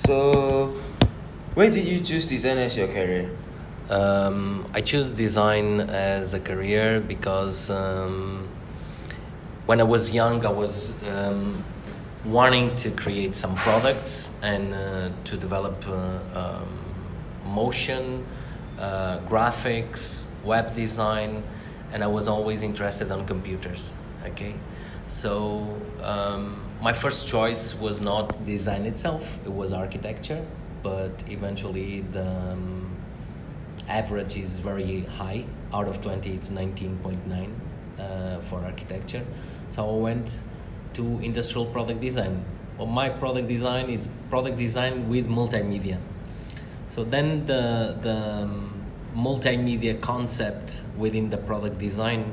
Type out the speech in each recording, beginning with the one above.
So, why did you choose design as your career? I choose design as a career because when I was young, I was wanting to create some products and to develop motion, graphics, web design, and I was always interested on computers. Okay, so my first choice was not design itself; it was architecture. But eventually, the average is very high. Out of 20, it's 19.9 for architecture. So I went to industrial product design. Well, my product design is product design with multimedia. So then the multimedia concept within the product design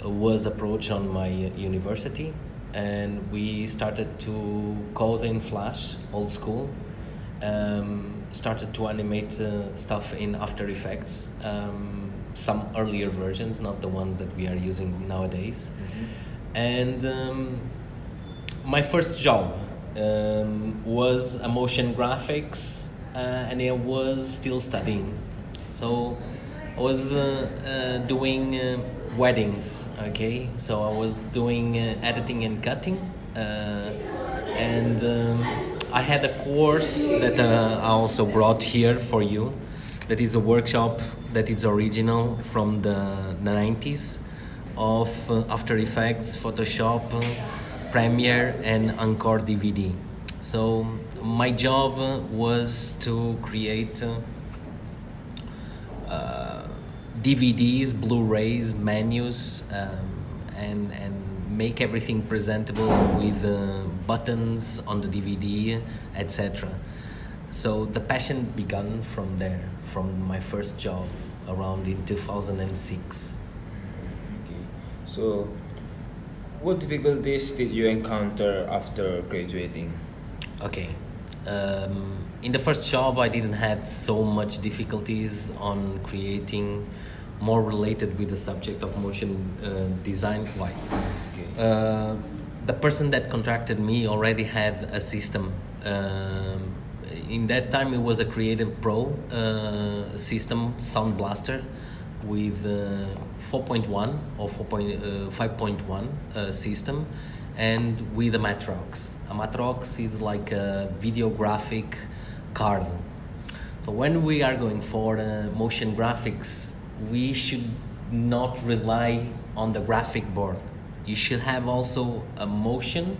was approached on my university, and we started to code in Flash, old school. Started to animate stuff in After Effects, some earlier versions, not the ones that we are using nowadays. And my first job was a motion graphics, and I was still studying. So I was doing weddings, okay? So I was doing editing and cutting, and I had a course that I also brought here for you. That is a workshop that is original from the 90s of After Effects, Photoshop, Premiere, and Encore DVD. So my job was to create DVDs, Blu-rays, menus, and make everything presentable with buttons on the DVD, etc. So the passion began from there, from my first job around in 2006. Okay. So, what difficulties did you encounter after graduating? Okay. In the first job, I didn't have so much difficulties on creating more related with the subject of motion design. Why? Okay. The person that contracted me already had a system. In that time, it was a Creative Pro system, Sound Blaster, with 4.1 or 5.1 system, and with a Matrox. A Matrox is like a videographic card. So when we are going for motion graphics, we should not rely on the graphic board. You should have also a motion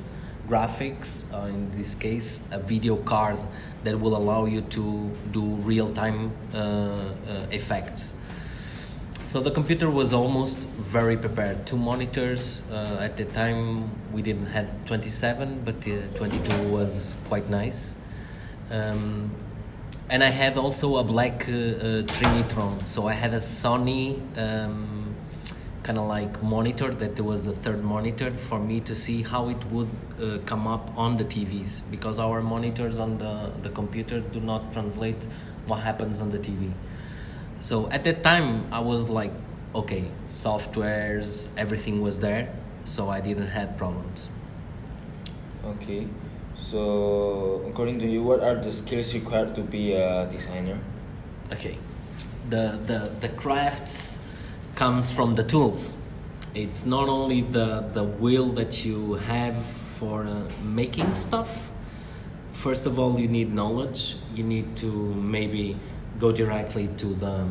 graphics, in this case a video card that will allow you to do real-time effects. So the computer was almost very prepared. 2 monitors, at the time we didn't have 27, but 22 was quite nice. And I had also a black Trinitron, so I had a Sony kind of like monitor that was the third monitor for me to see how it would come up on the TVs, because our monitors on the computer do not translate what happens on the TV. So at that time I was like, okay, softwares, everything was there, so I didn't have problems. Okay. So, according to you, what are the skills required to be a designer? Okay, the crafts comes from the tools. It's not only the will that you have for making stuff. First of all, you need knowledge. You need to maybe go directly to the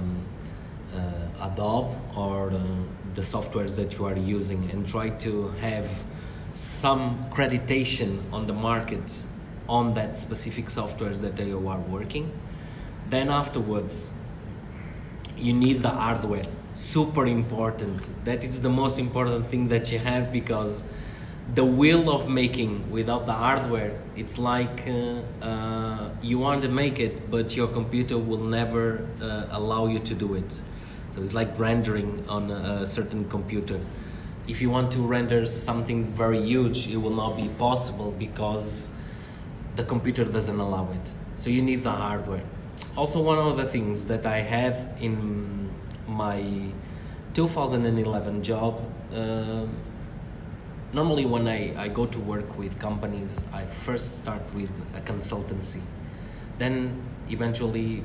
Adobe or the softwares that you are using and try to have some accreditation on the market on that specific softwares that you are working. Then afterwards, you need the hardware. Super important. That is the most important thing that you have, because the will of making without the hardware, it's like you want to make it, but your computer will never allow you to do it. So it's like rendering on a certain computer. If you want to render something very huge, it will not be possible because the computer doesn't allow it. So you need the hardware. Also, one of the things that I have in my 2011 job, normally when I go to work with companies, I first start with a consultancy. Then eventually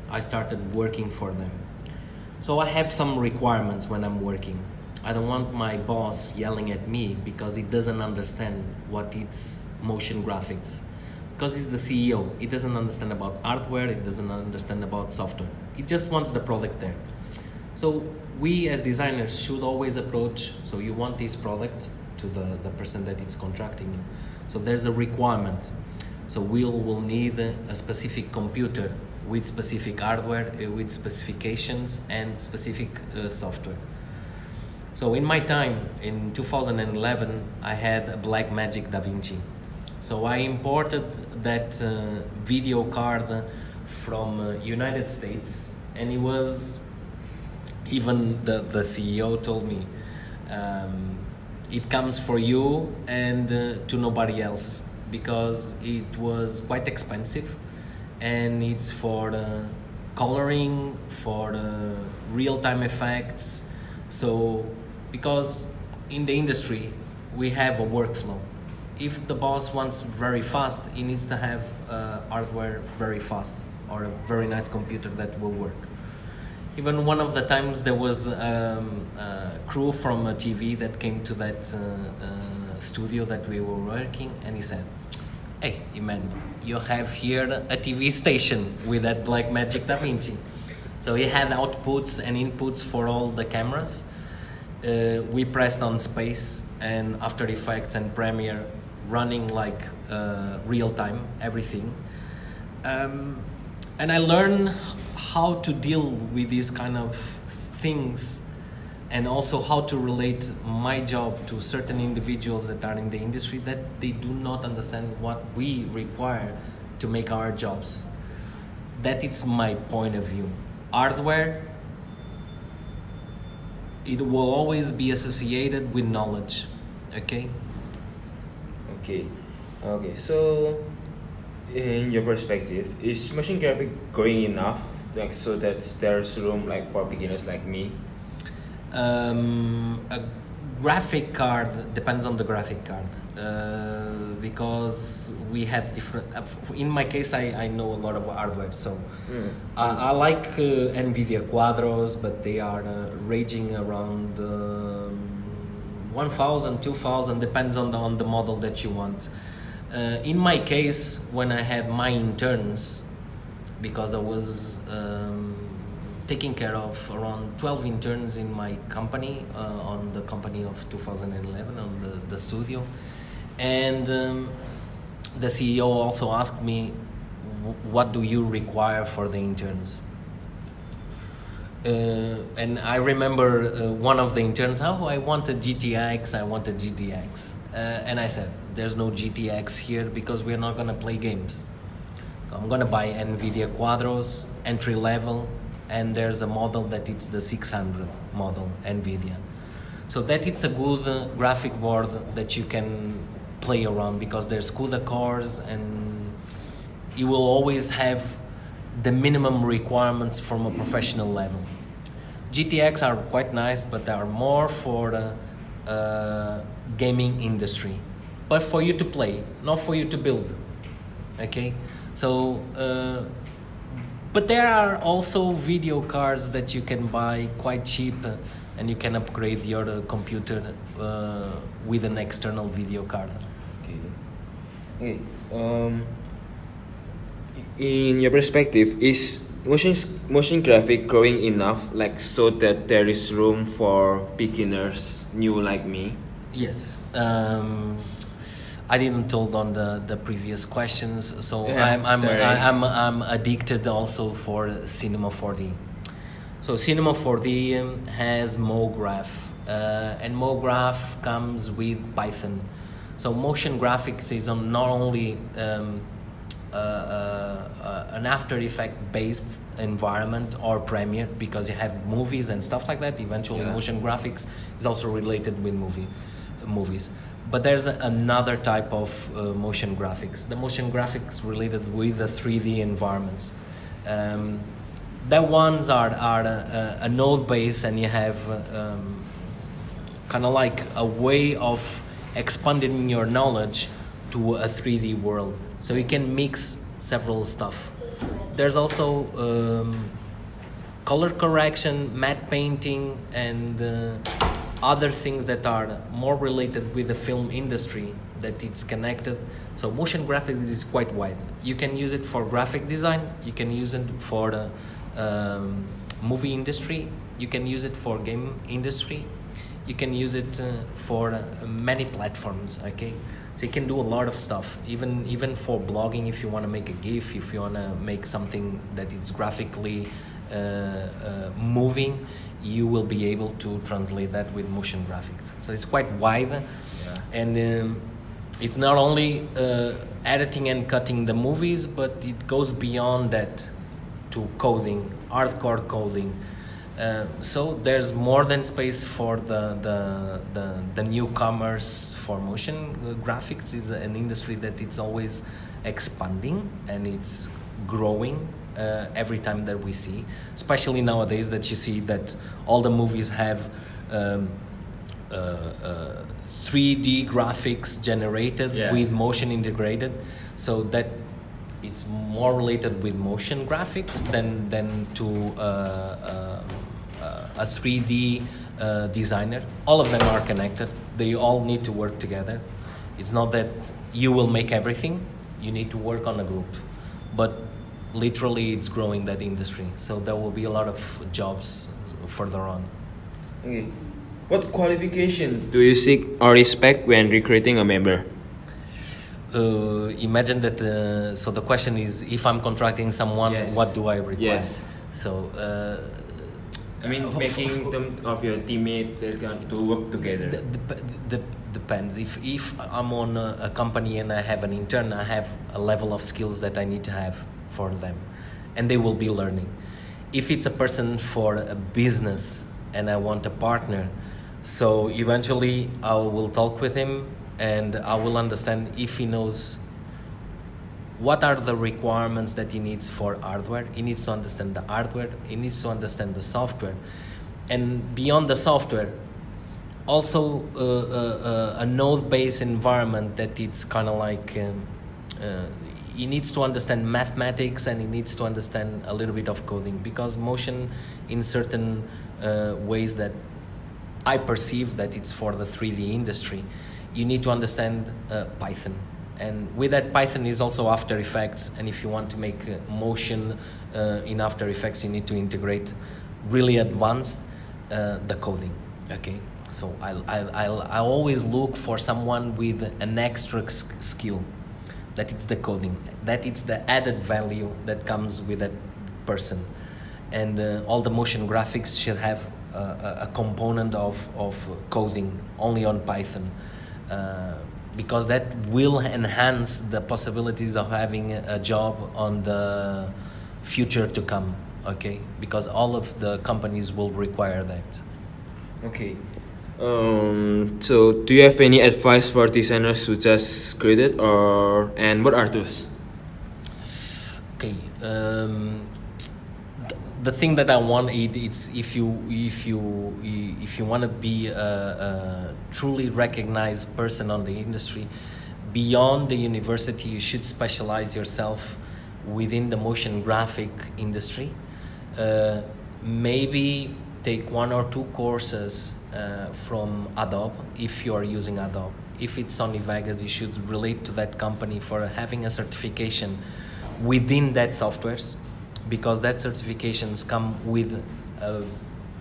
I started working for them. So I have some requirements when I'm working. I don't want my boss yelling at me because he doesn't understand what it's motion graphics. Because he's the CEO, he doesn't understand about hardware, he doesn't understand about software. He just wants the product there. So we as designers should always approach, so you want this product to the person that is contracting you. So there's a requirement. So we'll need a specific computer with specific hardware, with specifications and specific software. So in my time, in 2011, I had a Blackmagic DaVinci. So I imported that video card from United States, and it was, even the CEO told me, it comes for you and to nobody else, because it was quite expensive, and it's for coloring, for real-time effects. So because in the industry we have a workflow. If the boss wants very fast, he needs to have hardware very fast, or a very nice computer that will work. Even one of the times there was a crew from a TV that came to that studio that we were working, and he said, "Hey, Emanuel, you have here a TV station with that Blackmagic DaVinci." So he had outputs and inputs for all the cameras. We pressed on space and After Effects and Premiere running like real time, everything. And I learned how to deal with these kind of things, and also how to relate my job to certain individuals that are in the industry that they do not understand what we require to make our jobs. That is my point of view. Hardware, it will always be associated with knowledge, okay? Okay, so in your perspective, is motion graphic growing enough, like, so that there's room like for beginners like me? A graphic card depends on the graphic card, because we have different. In my case, I know a lot of hardware, so I like NVIDIA Quadros, but they are ranging around 1,000, 2,000, depends on the model that you want. In my case, when I had my interns, because I was taking care of around 12 interns in my company, on the company of 2011, on the studio, and the CEO also asked me, what do you require for the interns? And I remember one of the interns, I wanted GTX, and I said, there's no GTX here because we're not gonna play games. So I'm gonna buy NVIDIA Quadros, entry level, and there's a model that it's the 600 model, NVIDIA. So that it's a good graphic board that you can play around, because there's CUDA cores, and you will always have the minimum requirements from a professional level. GTX are quite nice, but they are more for the gaming industry, but for you to play, not for you to build. Okay, so but there are also video cards that you can buy quite cheap, and you can upgrade your computer with an external video card. Okay. In your perspective, is motion graphic growing enough, like, so that there is room for beginners new like me? Yes. I didn't told on the previous questions, so Yeah, I'm addicted also for Cinema 4D. So Cinema 4D has MoGraph, and MoGraph comes with Python. So motion graphics is on not only an After Effects based environment or Premiere, because you have movies and stuff like that. Eventually, motion graphics is also related with movies. But there's another type of motion graphics. The motion graphics related with the 3D environments. That ones are a node base, and you have kind of like a way of expanding your knowledge to a 3D world. So you can mix several stuff. There's also color correction, matte painting, and other things that are more related with the film industry, that it's connected. So motion graphics is quite wide. You can use it for graphic design, you can use it for the movie industry, you can use it for game industry, you can use it for many platforms, okay? So you can do a lot of stuff, even for blogging. If you want to make a GIF, if you want to make something that is graphically moving, you will be able to translate that with motion graphics. So it's quite wide, and it's not only editing and cutting the movies, but it goes beyond that to coding, hardcore coding. So there's more than space for the newcomers for motion graphics. Is an industry that it's always expanding and it's growing every time that we see, especially nowadays that you see that all the movies have 3D graphics generated with motion integrated, so that it's more related with motion graphics than to a 3D designer. All of them are connected. They all need to work together. It's not that you will make everything. You need to work on a group. But literally it's growing, that industry. So there will be a lot of jobs further on. Okay. What qualification do you seek or respect when recruiting a member? Imagine that, so the question is, if I'm contracting someone, what do I require? Yes. So, I mean, making them of your teammate that's going to work together. Depends. If I'm on a company and I have an intern, I have a level of skills that I need to have for them, and they will be learning. If it's a person for a business and I want a partner, so eventually I will talk with him and I will understand if he knows what are the requirements that he needs for hardware. He needs to understand the hardware, he needs to understand the software, and beyond the software, also a node-based environment that it's kind of like he needs to understand mathematics and he needs to understand a little bit of coding, because motion in certain ways that I perceive that it's for the 3D industry, you need to understand Python. And with that, Python is also After Effects. And if you want to make motion in After Effects, you need to integrate really advanced the coding. Okay, so I always look for someone with an extra skill. That it's the coding. That it's the added value that comes with that person. And all the motion graphics should have a component of coding only on Python. Because that will enhance the possibilities of having a job on the future to come, okay? Because all of the companies will require that. Okay. So do you have any advice for designers who just created, and what are those? Okay. The thing that I want, it's if you want to be a truly recognized person on the industry, beyond the university, you should specialize yourself within the motion graphic industry. Maybe take 1 or 2 courses from Adobe if you are using Adobe. If it's Sony Vegas, you should relate to that company for having a certification within that softwares, because that certifications come with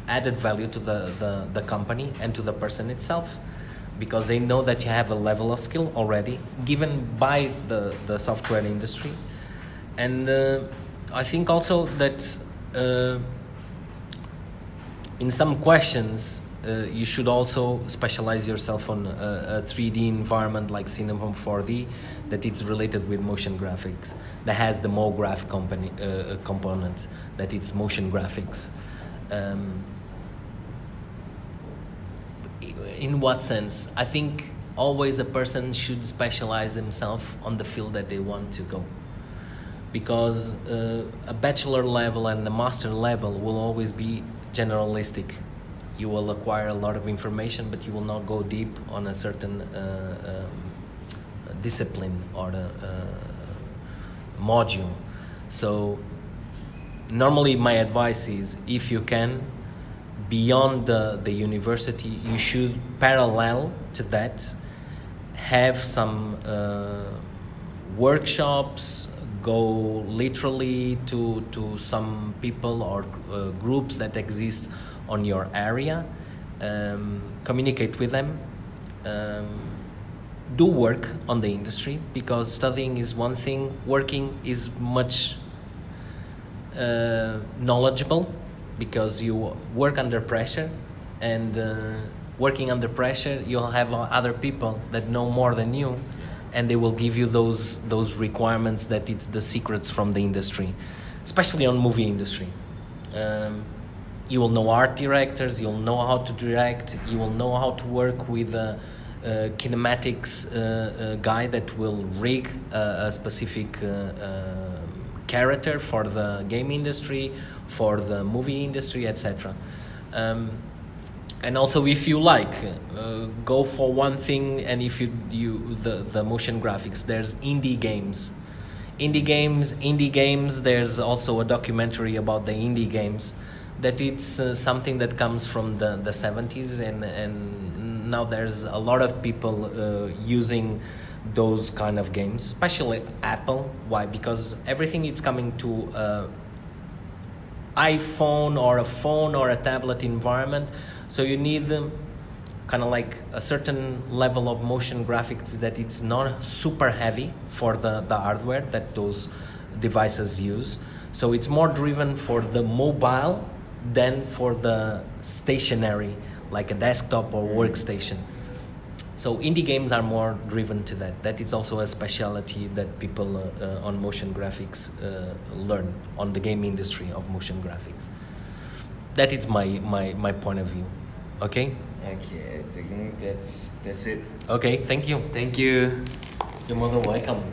added value to the company and to the person itself, because they know that you have a level of skill already given by the software industry. And I think also that in some questions you should also specialize yourself on a 3D environment like Cinema 4D, that it's related with motion graphics, that has the MoGraph component, that it's motion graphics. In what sense? I think always a person should specialize himself on the field that they want to go, because a bachelor level and a master level will always be generalistic. You will acquire a lot of information, but you will not go deep on a certain discipline or module. So normally my advice is, if you can, beyond the university, you should parallel to that have some workshops, go literally to some people or groups that exist on your area, communicate with them, do work on the industry, because studying is one thing, working is much knowledgeable, because you work under pressure, and working under pressure you'll have other people that know more than you, and they will give you those requirements that it's the secrets from the industry, especially on movie industry. You will know art directors, you'll know how to direct, you will know how to work with a kinematics guy that will rig a specific character for the game industry, for the movie industry, etc. And also, if you like, go for one thing, and if you the motion graphics, there's indie games. There's also a documentary about the indie games, that it's something that comes from the 70s, and now there's a lot of people using those kind of games, especially Apple. Why? Because everything is coming to iPhone or a phone or a tablet environment, so you need kind of like a certain level of motion graphics that it's not super heavy for the hardware that those devices use. So it's more driven for the mobile than for the stationary, like a desktop or workstation. So indie games are more driven to that. That is also a specialty that people on motion graphics learn on the game industry of motion graphics. That is my point of view. Okay? Okay, I think that's it. Okay, thank you. Thank you. You're more than welcome.